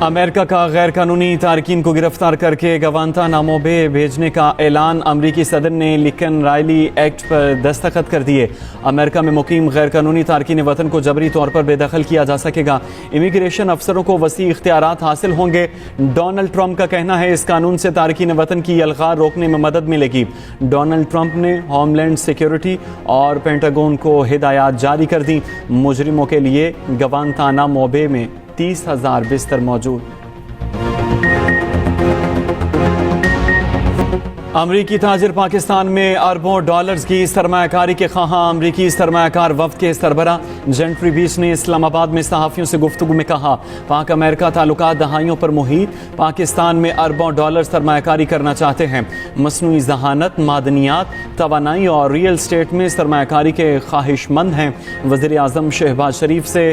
America का गैर कानूनी तारकीन को गिरफ्तार करके गवांतानामो बे भेजने का ऐलान। अमरीकी सदर ने लिंकन रायली एक्ट पर दस्तखत कर दिए। अमेरिका में मुकीम गैर कानूनी तारकीन वतन को जबरी तौर पर बेदखल किया जा सकेगा। इमिग्रेशन अफसरों को वसी इख्तियारात हासिल होंगे। डोनाल्ड ट्रंप का कहना है इस कानून से तारकीन वतन की अलगार रोकने में मदद मिलेगी। डोनाल्ड ट्रंप ने होमलैंड सिक्योरिटी और पेंटागन को हिदायत जारी कर दी। मुजरिमों के लिए गवांतानामो बे में 30,000 बिस्तर मौजूद। अमरीकी ताजिर पाकिस्तान में अरबों डॉलर्स की सरमायाकारी के ख्वाह अमरीकी सरमायाकार वफ्द के सरबरा जेंट्री बीच ने इस्लामाबाद में सहाफ़ियों से गुफ्तगू में कहा, पाक अमेरिका ताल्लुकात दहाइयों पर मुहित, पाकिस्तान में अरबों डॉलर सरमायाकारी करना चाहते हैं। मसनूई जहानत, मादनियात, तवानाई और रियल स्टेट में सरमायाकारी के ख्वाहिशमंद हैं। वज़ीर आज़म शहबाज शरीफ से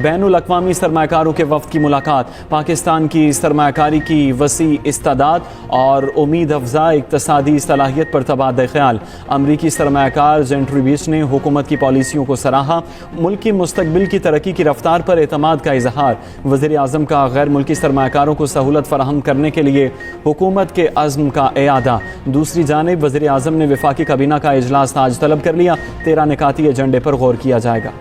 बैनुल अक़वामी सरमायाकारों के वफ्द की मुलाकात। पाकिस्तान की सरमायाकारी की वसी इस्तादाद और उम्मीद अफजा इक़्तिसादी सलाहियत पर तबादला ख्याल। अमरीकी सरमायाकार जेंट्री बीच ने हुकूमत की पॉलिसियों को सराहा। मुल्क की मुस्तकबिल की तरक्की की रफ्तार पर एतमाद का इजहार। वज़ीर आज़म का गैर मुल्की सरमायाकारों को सहूलत फराहम करने के लिए हुकूमत के अज़्म का एआदा। दूसरी जानिब वज़ीर आज़म ने वफाकी काबीना का इजलास आज तलब कर लिया। 13 निकाती एजेंडे पर गौर किया जाएगा।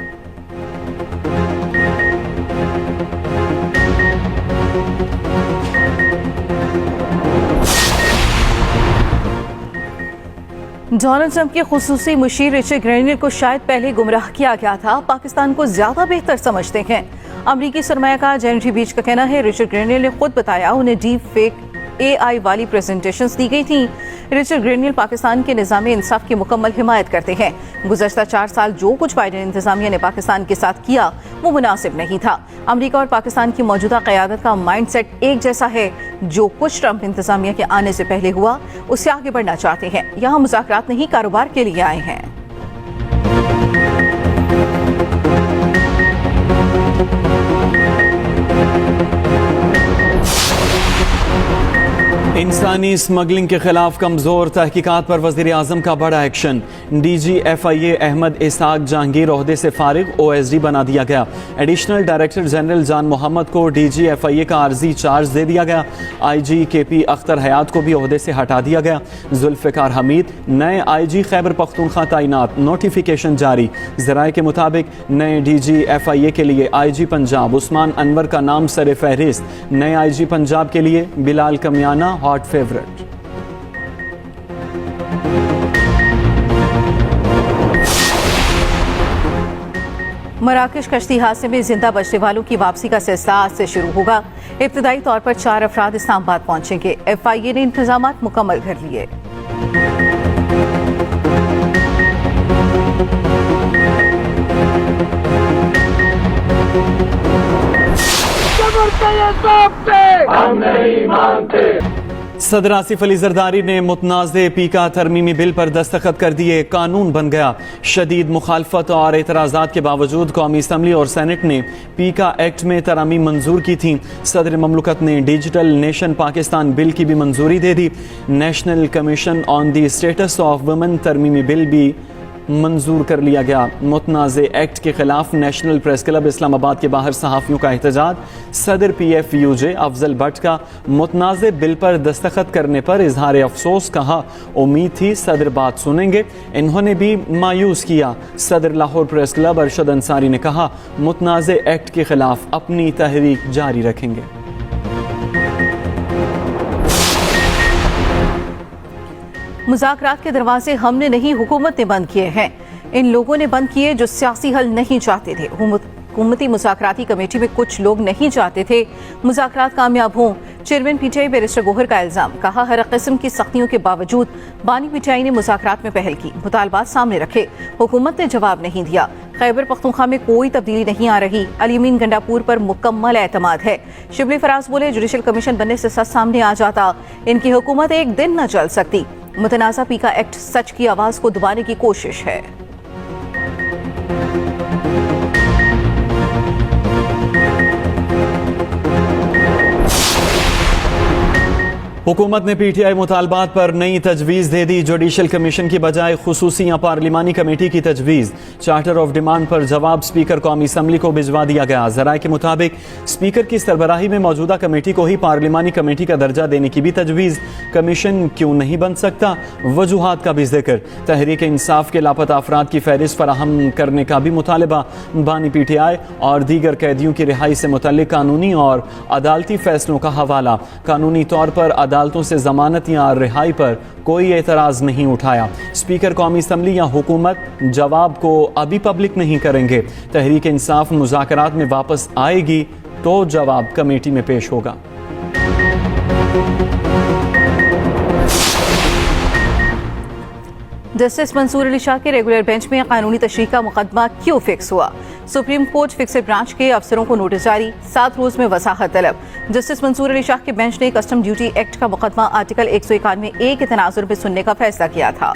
डोनाल्ड ट्रंप के खुसूसी मुशीर रिचर्ड ग्रेनियर को शायद पहले गुमराह किया गया था, पाकिस्तान को ज्यादा बेहतर समझते हैं। अमरीकी सरमायाकार जेंट्री बीच का कहना है रिचर्ड ग्रेनियर ने खुद बताया उन्हें डीप फेक AI वाली प्रेजेंटेशंस दी गई थी। रिचर्ड ग्रेनियर पाकिस्तान के निज़ाम इंसाफ की मुकम्मल हिमायत करते हैं। गुज़श्ता 4 साल जो कुछ बाइडेन इंतजामिया ने पाकिस्तान के साथ किया वो मुनासिब नहीं था। अमरीका और पाकिस्तान की मौजूदा क़यादत का माइंडसेट एक जैसा है। जो कुछ ट्रंप इंतजामिया के आने से पहले हुआ उससे आगे बढ़ना चाहते हैं। यहाँ मुज़ाकरात नहीं, कारोबार के लिए आए हैं। इंसानी स्मगलिंग के खिलाफ कमजोर तहकीकात पर वज़ीर आज़म का बड़ा action. DG FIA Ahmad Ishaq Jahangir ओहदे से फारिग, OSD बना दिया गया। एडिशनल डायरेक्टर जनरल जान मोहम्मद को DG FIA का आर्जी चार्ज दे दिया गया। IG KP अख्तर हयात को भी ओहदे से हटा दिया गया। जुल्फ़िकार हमीद नए IG खैबर पख्तूनख्वा तैनात, नोटिफिकेशन जारी। ज़राए के मुताबिक नए DG FIA के लिए IG पंजाब उस्मान अनवर का नाम सर फहरिस्त। नए IG पंजाब के लिए बिलाल कमियाना हॉट फेवरेट। मराकश कश्ती हादसे में जिंदा बचने वालों की वापसी का सिलसिला आज से शुरू होगा। इब्तदाई तौर पर 4 अफराद इस्लामाबाद पहुंचेंगे। FIA ने इंतजामात मुकम्मल कर लिए। हम नहीं मानते। सदर आसिफ अली जरदारी ने मुतनाज़े पीका तरमीमी बिल पर दस्तखत कर दिए। कानून बन गया। शदीद मुखालफत और एतराज़ात के बावजूद कौमी असम्बली और सेनेट ने पीका एक्ट में तरामीम मंजूर की थी। सदर ममलकत ने डिजिटल नेशन पाकिस्तान बिल की भी मंजूरी दे दी। National commission on the status of women तरमीमी बिल भी मंजूर कर लिया गया। मुतनाज़े एक्ट के खिलाफ नेशनल प्रेस क्लब इस्लामाबाद के बाहर सहाफ़ियों का एहतजाज। सदर PFUJ अफजल भट्ट का मुतनाज़े बिल पर दस्तखत करने पर इजहार अफसोस। कहा उम्मीद थी सदर बात सुनेंगे, इन्होंने भी मायूस किया। सदर लाहौर प्रेस क्लब अरशद अंसारी ने कहा मुतनाज़े एक्ट के खिलाफ अपनी तहरीक जारी रखेंगे। मुज़ाकरात के दरवाजे हमने नहीं हुकूमत ने बंद किए हैं। इन लोगों ने बंद किए जो सियासी हल नहीं चाहते थे। हुकूमती मुज़ाकराती कमेटी में कुछ लोग नहीं चाहते थे मुज़ाकरात कामयाब हों। चेयरमैन PTI बैरिस्टर गोहर का इल्ज़ाम। कहा हर किस्म की सख्तियों के बावजूद बानी PTI ने मुज़ाकरात में पहल की, मुतालबात सामने रखे, हुकूमत ने जवाब नहीं दिया। खैबर पख्तूनख्वा में कोई तब्दीली नहीं आ रही। अलीमीन गंडापुर पर मुकम्मल एतमाद है। शिबली फराज बोले जुडिशल कमीशन बनने से सच सामने आ जाता, इनकी हुकूमत एक दिन न चल सकती। मुतनाज़ा पीका एक्ट सच की आवाज को दबाने की कोशिश है। हुकूमत ने पीटीआई मुतालबात पर नई तजवीज़ दे दी। जुडिशल कमीशन की बजाय खुसूसी या पार्लिमानी कमेटी की तजवीज़। चार्टर ऑफ डिमांड पर जवाब स्पीकर कौमी असम्बली को भिजवा दिया गया। ज़राए के मुताबिक स्पीकर की सरबराही में मौजूदा कमेटी को ही पार्लिमानी कमेटी का दर्जा देने की भी तजवीज़। कमीशन क्यों नहीं बन सकता, वजूहात का भी जिक्र। तहरीक इंसाफ के लापता अफराद की फहरिस्त फराहम करने का भी मुतालबा। बानी पीटीआई और दीगर कैदियों की रिहाई से मुतल्लिक कानूनी और अदालती फैसलों का हवाला। कानूनी तौर पर अदालतों से जमानत या रिहाई पर कोई एतराज़ नहीं उठाया। स्पीकर कौमी असम्बली या हुकूमत जवाब को अभी पब्लिक नहीं करेंगे। तहरीक इंसाफ मुज़ाकरात में वापस आएगी तो जवाब कमेटी में पेश होगा। जस्टिस मंसूर अली शाह के रेगुलर बेंच में कानूनी तशरीह का मुकदमा क्यों फिक्स हुआ? सुप्रीम कोर्ट फिक्स्ड ब्रांच के अफसरों को नोटिस जारी, 7 रोज में वसाहत तलब। जस्टिस मंसूर अली शाह के बेंच ने कस्टम ड्यूटी एक्ट का मुकदमा आर्टिकल 191A के तनाजुर में सुनने का फैसला किया था।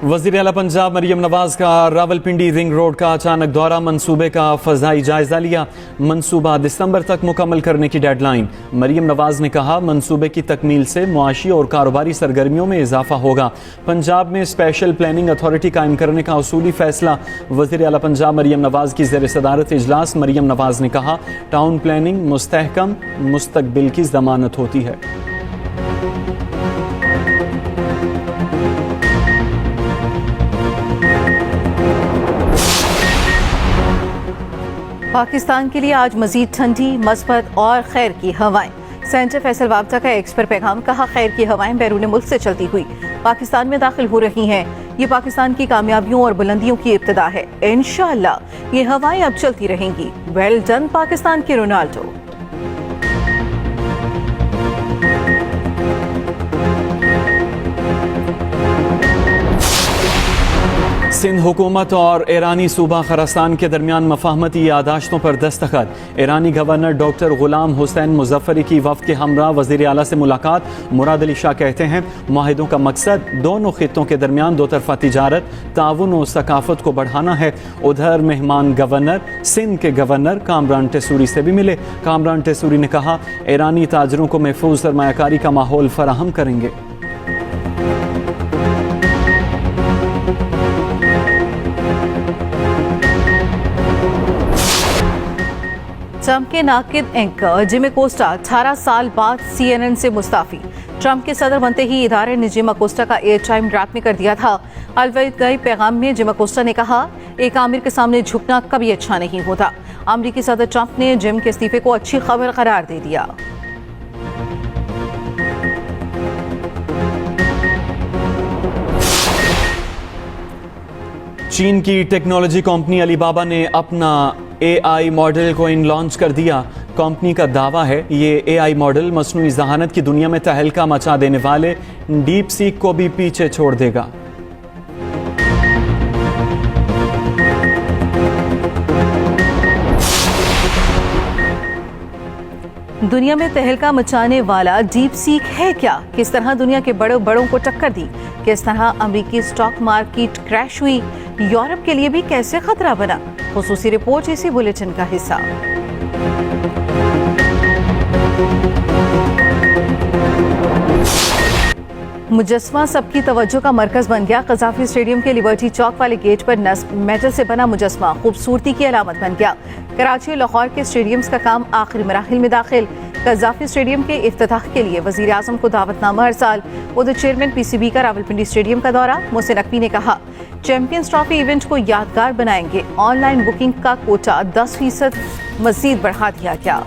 वज़ीर आला पंजाब मरियम नवाज का रावलपिंडी रिंग रोड का अचानक दौरा। मंसूबे का फ़ज़ाई जायजा लिया। मंसूबा दिसंबर तक मुकम्मल करने की डेडलाइन। मरियम नवाज ने कहा, मंसूबे की तकमील से मुआशी और कारोबारी सरगर्मियों में इजाफा होगा। पंजाब में स्पेशल प्लानिंग अथॉरिटी कायम करने का उसूली फैसला। वज़ीर आला पंजाब मरियम नवाज की ज़ेर सदारत इजलास। मरियम नवाज ने कहा, टाउन प्लानिंग मुस्तहकम मुस्तकबिल की ज़मानत होती है। पाकिस्तान के लिए आज मजीद ठंडी, मस्बत और खैर की हवाएं। सेंटर फैसल वाबता का एक्स पर पैगाम। कहा, खैर की हवाएं बैरून मुल्क से चलती हुई पाकिस्तान में दाखिल हो रही हैं। ये पाकिस्तान की कामयाबियों और बुलंदियों की इब्तिदा है। इंशाअल्लाह ये हवाएं अब चलती रहेंगी। वेल डन पाकिस्तान के रोनाल्डो। सिंध हुकूमत और ईरानी सूबा खरासान के दरमियान मफाहमती यादाश्तों पर दस्तखत। ईरानी गवर्नर डॉक्टर गुलाम हुसैन मुजफ्फरी की वफ्द के हमरा वज़ीर आला से मुलाकात। मुराद अली शाह कहते हैं, मुआहिदों का मकसद दोनों खित्तों के दरमियान दो तरफा तिजारत, ताउन और सकाफत को बढ़ाना है। उधर मेहमान गवर्नर सिंध के गवर्नर कामरान टेसूरी से भी मिले। कामरान टेसूरी ने कहा, ईरानी ताजरों को महफूज सरमायाकारी का माहौल फराहम करेंगे। ट्रंप के नाकिद एंकर जिमी कोस्टा 18 साल बाद CNN से मुस्ताफी। ट्रंप के सदर बनते ही इदारे ने जिमी कोस्टा का एयर टाइम ड्रैप में कर दिया था। अलविदाई पैगाम में जिमी कोस्टा ने कहा, एक आमिर के सामने झुकना कभी अच्छा नहीं होता। अमरीकी सदर ट्रंप ने जिम के इस्तीफे को अच्छी खबर करार दे दिया। चीन की टेक्नोलॉजी कंपनी अलीबाबा ने अपना AI मॉडल कोइन लॉन्च कर दिया। कंपनी का दावा है, ये AI मॉडल मसनूई ज़हानत की दुनिया में तहलका मचा देने वाले डीप सीक को भी पीछे छोड़ देगा। दुनिया में तहलका मचाने वाला डीप सीक है क्या? किस तरह दुनिया के बड़ों को टक्कर दी? किस तरह अमेरिकी स्टॉक मार्केट क्रैश हुई? यूरोप के लिए भी कैसे खतरा बना? खुसूसी रिपोर्ट इसी बुलेटिन का हिस्सा। मुजस्मा सबकी तवज्जो का मरकज बन गया। कज़ाफी स्टेडियम के लिबर्टी चौक वाले गेट पर नस्ब मेटल से बना मुजस्मा खूबसूरती की अलामत बन गया। कराची और लाहौर के स्टेडियम्स का काम आखिरी मराहिल में दाखिल। कज़ाफी स्टेडियम के इफ्तिताह के लिए वज़ीर आज़म को दावतनामा अरसाल। उधर चेयरमैन PCB का रावलपिंडी स्टेडियम का दौरा। मोहसिन नकवी ने कहा, चैंपियंस ट्रॉफी इवेंट को यादगार बनाएंगे। ऑनलाइन बुकिंग का कोटा 10% मजीद बढ़ा दिया गया।